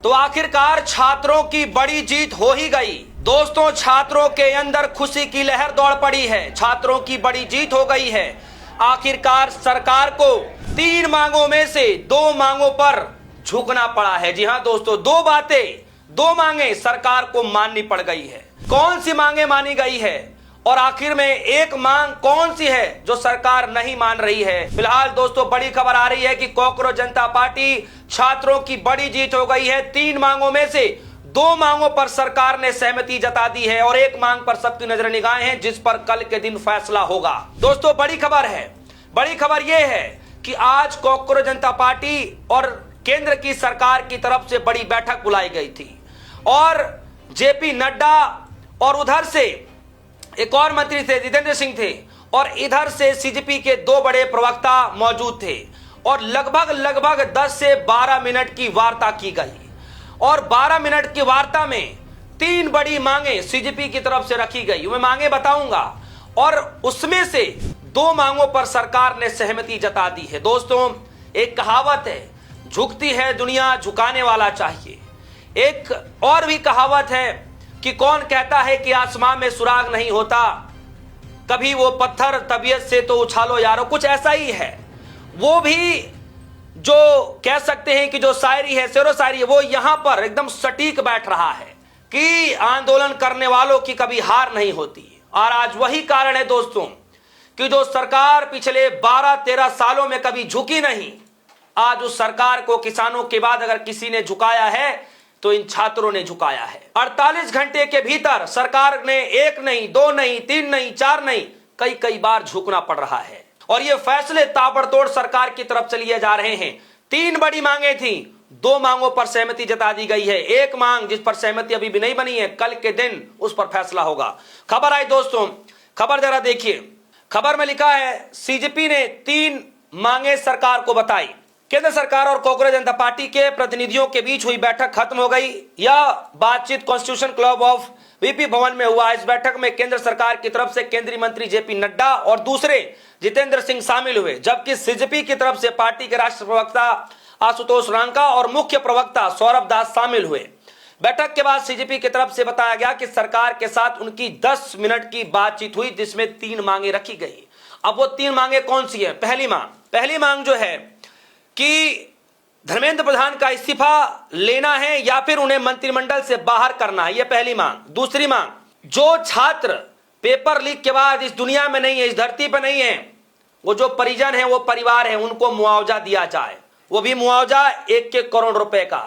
तो आखिरकार छात्रों की बड़ी जीत हो ही गई। दोस्तों, छात्रों के अंदर खुशी की लहर दौड़ पड़ी है। छात्रों की बड़ी जीत हो गई है। आखिरकार सरकार को 3 मांगों में से 2 मांगों पर झुकना पड़ा है। जी हां दोस्तों, 2 मांगे सरकार को माननी पड़ गई है। कौन सी मांगे मानी गई है और आखिर में एक मांग कौन सी है जो सरकार नहीं मान रही है? फिलहाल दोस्तों बड़ी खबर आ रही है कि कॉकरोच जनता पार्टी छात्रों की बड़ी जीत हो गई है। 3 मांगों में से 2 मांगों पर सरकार ने सहमति जता दी है और एक मांग पर सबकी नजर निगाहें हैं, जिस पर कल के दिन फैसला होगा। दोस्तों बड़ी खबर है। बड़ी खबर यह है कि आज कॉकरोच जनता पार्टी और केंद्र की सरकार की तरफ से बड़ी बैठक बुलाई गई थी और जेपी नड्डा और उधर से एक और मंत्री थे, जितेंद्र सिंह थे, और इधर से सीजेपी के 2 बड़े प्रवक्ता मौजूद थे और लगभग 10 से 12 मिनट की वार्ता की गई और 12 मिनट की वार्ता में 3 बड़ी मांगे सीजेपी की तरफ से रखी गई। मैं मांगे बताऊंगा और उसमें से 2 मांगों पर सरकार ने सहमति जता दी है। दोस्तों, एक कहावत है, झुकती है दुनिया झुकाने वाला चाहिए। एक और भी कहावत है कि कौन कहता है कि आसमां में सुराग नहीं होता, कभी वो पत्थर तबीयत से तो उछालो यारो। कुछ ऐसा ही है। वो भी जो कह सकते हैं कि जो शायरी है, शेरो शायरी है, वो यहां पर एकदम सटीक बैठ रहा है कि आंदोलन करने वालों की कभी हार नहीं होती। और आज वही कारण है दोस्तों कि जो सरकार पिछले 12-13 सालों में कभी झुकी नहीं, आज उस सरकार को किसानों के बाद अगर किसी ने झुकाया है तो इन छात्रों ने झुकाया है। 48 घंटे के भीतर सरकार ने 1 नहीं, 2 नहीं, 3 नहीं, 4 नहीं, कई बार झुकना पड़ रहा है और ये फैसले ताबड़तोड़ सरकार की तरफ से लिए जा रहे हैं। 3 बड़ी मांगे थी, 2 मांगों पर सहमति जता दी गई है। एक मांग जिस पर सहमति अभी भी नहीं बनी है, कल के दिन उस पर फैसला होगा। खबर आई दोस्तों, खबर जरा देखिए। खबर में लिखा है सीजेपी ने 3 मांगे सरकार को बताई। केंद्र सरकार और कॉकरोच जनता पार्टी के प्रतिनिधियों के बीच हुई बैठक खत्म हो गई। यह बातचीत कॉन्स्टिट्यूशन क्लब ऑफ वीपी भवन में हुआ। इस बैठक में केंद्र सरकार की तरफ से केंद्रीय मंत्री जेपी नड्डा और दूसरे जितेंद्र सिंह शामिल हुए, जबकि सीजेपी की तरफ से पार्टी के राष्ट्रीय प्रवक्ता आशुतोष रांका और मुख्य प्रवक्ता सौरभ दास शामिल हुए। बैठक के बाद सीजेपी की तरफ से बताया गया कि सरकार के साथ उनकी 10 मिनट की बातचीत हुई, जिसमें 3 मांगे रखी गई। अब वो 3 मांगे कौन सी है? पहली मांग जो है कि धर्मेंद्र प्रधान का इस्तीफा लेना है या फिर उन्हें मंत्रिमंडल से बाहर करना है, यह पहली मांग। दूसरी मांग, जो छात्र पेपर लीक के बाद इस दुनिया में नहीं है, इस धरती पर नहीं है, वो जो परिजन है, वो परिवार है, उनको मुआवजा दिया जाए, वो भी मुआवजा 1-1 करोड़ रुपए का।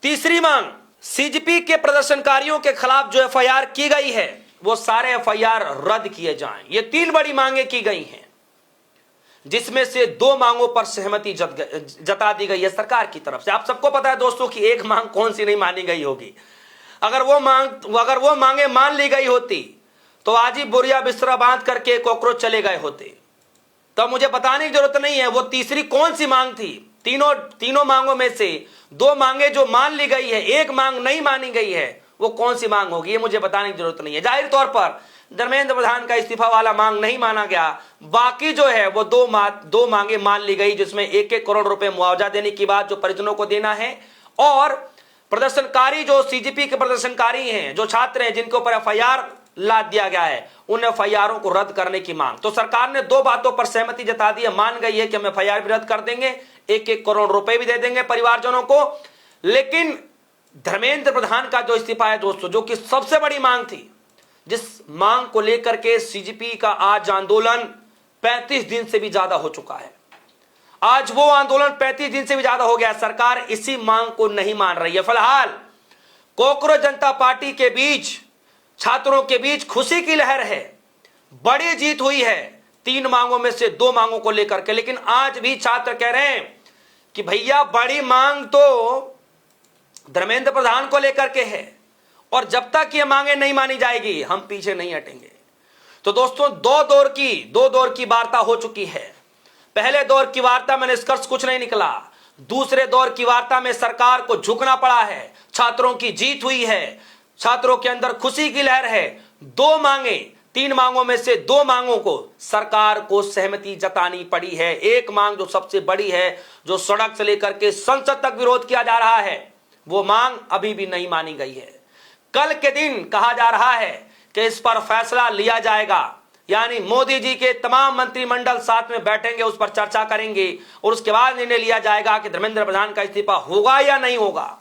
तीसरी मांग, सीजेपी के प्रदर्शनकारियों के खिलाफ जो एफआईआर की गई है, वो सारे एफआईआर रद्द किए जाएं। ये 3 बड़ी मांगे की गई हैं, जिसमें से 2 मांगों पर सहमति जता दी गई है सरकार की तरफ से। आप सबको पता है दोस्तों कि एक मांग कौन सी नहीं मानी गई होगी। अगर वो मांगे मान ली गई होती तो आज ही बोरिया बिस्तरा बांध करके कॉकरोच चले गए होते। तो मुझे बताने की जरूरत नहीं है वो तीसरी कौन सी मांग थी। तीनों मांगों में से 2 मांगे जो मान ली गई है, एक मांग नहीं मानी गई है, वो कौन सी मांग होगी ये मुझे बताने की जरूरत नहीं है। जाहिर तौर पर धर्मेंद्र प्रधान का इस्तीफा वाला मांग नहीं माना गया। बाकी जो है वो 2 मांगे मान ली गई, जिसमें 1-1 करोड़ रुपए मुआवजा देने की बात जो परिजनों को देना है, और प्रदर्शनकारी जो सीजेपी के प्रदर्शनकारी हैं, जो छात्र हैं जिनके ऊपर एफआईआर लाद दिया गया है, उन एफआईआरों को रद्द करने की मांग। तो सरकार ने 2 बातों पर सहमति जता दी है, मान गई है कि हम एफआईआर भी रद्द कर देंगे, 1-1 करोड़ रुपए भी दे देंगे परिवारजनों को। लेकिन धर्मेंद्र प्रधान का जो इस्तीफा है दोस्तों, जो कि सबसे बड़ी मांग थी, जिस मांग को लेकर के सीजेपी का आज आंदोलन 35 दिन से भी ज्यादा हो चुका है। आज वो आंदोलन 35 दिन से भी ज्यादा हो गया। सरकार इसी मांग को नहीं मान रही है। फिलहाल कॉकरोच जनता पार्टी के बीच, छात्रों के बीच खुशी की लहर है। बड़ी जीत हुई है 3 मांगों में से 2 मांगों को लेकर के। लेकिन आज भी छात्र कह रहे हैं कि भैया बड़ी मांग तो धर्मेंद्र प्रधान को लेकर के है और जब तक ये मांगे नहीं मानी जाएगी हम पीछे नहीं हटेंगे। तो दोस्तों 2 दौर की वार्ता हो चुकी है। पहले दौर की वार्ता में निष्कर्ष कुछ नहीं निकला। दूसरे दौर की वार्ता में सरकार को झुकना पड़ा है। छात्रों की जीत हुई है, छात्रों के अंदर खुशी की लहर है। 2 मांगे, 3 मांगों में से 2 मांगों को सरकार को सहमति जतानी पड़ी है। एक मांग जो सबसे बड़ी है, जो सड़क से लेकर के संसद तक विरोध किया जा रहा है, वो मांग अभी भी नहीं मानी गई है। कल के दिन कहा जा रहा है कि इस पर फैसला लिया जाएगा, यानी मोदी जी के तमाम मंत्रिमंडल साथ में बैठेंगे, उस पर चर्चा करेंगे और उसके बाद निर्णय लिया जाएगा कि धर्मेंद्र प्रधान का इस्तीफा होगा या नहीं होगा।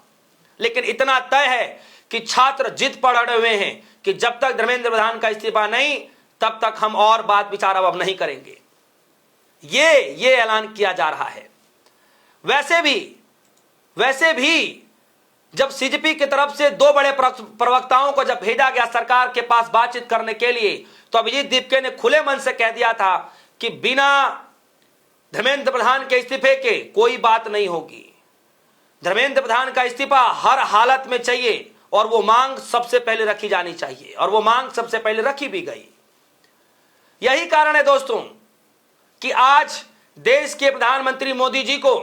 लेकिन इतना तय है कि छात्र जिद पर अड़े हुए हैं कि जब तक धर्मेंद्र प्रधान का इस्तीफा नहीं, तब तक हम और बात विचार अब नहीं करेंगे। ये ऐलान किया जा रहा है। वैसे भी जब सीजेपी की तरफ से दो बड़े प्रवक्ताओं को जब भेजा गया सरकार के पास बातचीत करने के लिए, तो अभिजीत दीपके ने खुले मन से कह दिया था कि बिना धर्मेंद्र प्रधान के इस्तीफे के कोई बात नहीं होगी। धर्मेंद्र प्रधान का इस्तीफा हर हालत में चाहिए और वो मांग सबसे पहले रखी जानी चाहिए, और वो मांग सबसे पहले रखी भी गई। यही कारण है दोस्तों कि आज देश के प्रधानमंत्री मोदी जी को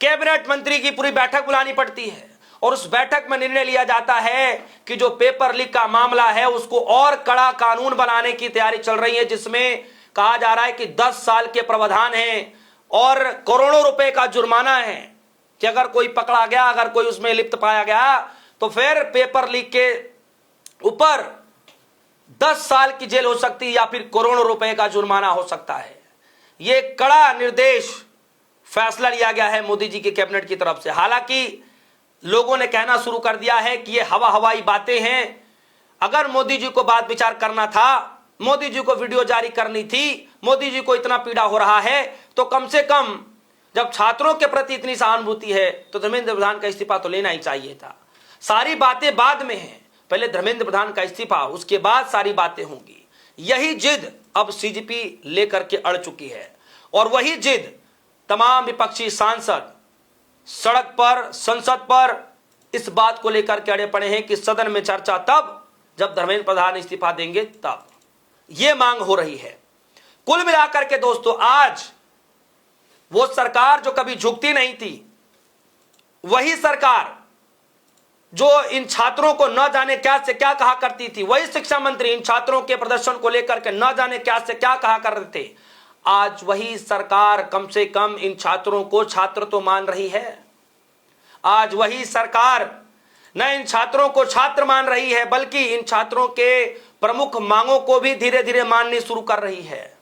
कैबिनेट मंत्री की पूरी बैठक बुलानी पड़ती है और उस बैठक में निर्णय लिया जाता है कि जो पेपर लीक का मामला है उसको और कड़ा कानून बनाने की तैयारी चल रही है, जिसमें कहा जा रहा है कि 10 साल के प्रावधान हैं और करोड़ों रुपए का जुर्माना है कि अगर कोई पकड़ा गया, अगर कोई उसमें लिप्त पाया गया, तो फिर पेपर लीक के ऊपर 10 साल की जेल हो सकती है या फिर करोड़ों रुपए का जुर्माना हो सकता है। यह कड़ा निर्देश फैसला लिया गया है मोदी जी के कैबिनेट की तरफ से। हालांकि लोगों ने कहना शुरू कर दिया है कि ये हवाई बातें हैं। अगर मोदी जी को बात विचार करना था, मोदी जी को वीडियो जारी करनी थी, मोदी जी को इतना पीड़ा हो रहा है, तो कम से कम जब छात्रों के प्रति इतनी सहानुभूति है तो धर्मेंद्र प्रधान का इस्तीफा तो लेना ही चाहिए था। सारी बातें बाद में हैं, पहले धर्मेंद्र प्रधान का इस्तीफा, उसके बाद सारी बातें होंगी। यही जिद अब सीजेपी लेकर के अड़ चुकी है और वही जिद तमाम विपक्षी सांसद सड़क पर, संसद पर इस बात को लेकर के अड़े पड़े हैं कि सदन में चर्चा तब जब धर्मेंद्र प्रधान इस्तीफा देंगे, तब यह मांग हो रही है। कुल मिलाकर के दोस्तों, आज वो सरकार जो कभी झुकती नहीं थी, वही सरकार जो इन छात्रों को न जाने क्या से क्या कहा करती थी, वही शिक्षा मंत्री इन छात्रों के प्रदर्शन को लेकर के न जाने क्या से क्या कहा कर रहे थे, आज वही सरकार कम से कम इन छात्रों को छात्र तो मान रही है। आज वही सरकार न इन छात्रों को छात्र मान रही है, बल्कि इन छात्रों के प्रमुख मांगों को भी धीरे धीरे माननी शुरू कर रही है।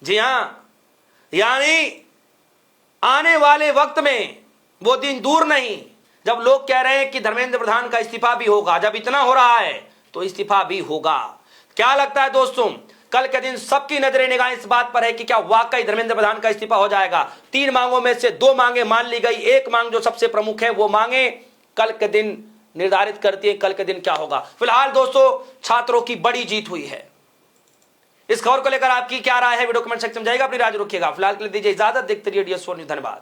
जी हां, यानी आने वाले वक्त में वो दिन दूर नहीं जब लोग कह रहे हैं कि धर्मेंद्र प्रधान का इस्तीफा भी होगा। जब इतना हो रहा है तो इस्तीफा भी होगा। क्या लगता है दोस्तों, कल के दिन सबकी नजरें निगाहें इस बात पर है कि क्या वाकई धर्मेंद्र प्रधान का इस्तीफा हो जाएगा। 3 मांगों में से 2 मांगे मान ली गई, एक मांग जो सबसे प्रमुख है वो मांगे कल के दिन निर्धारित करती है कल के दिन क्या होगा। फिलहाल दोस्तों, छात्रों की बड़ी जीत हुई है। इस खबर को लेकर आपकी क्या राय है, वीडियो कमेंट सेक्शन में जाएगा, अपनी राय रखिएगा। फिलहाल के लिए दीजिए इजाजत, देखते रहिए DS4 न्यूज़। धन्यवाद।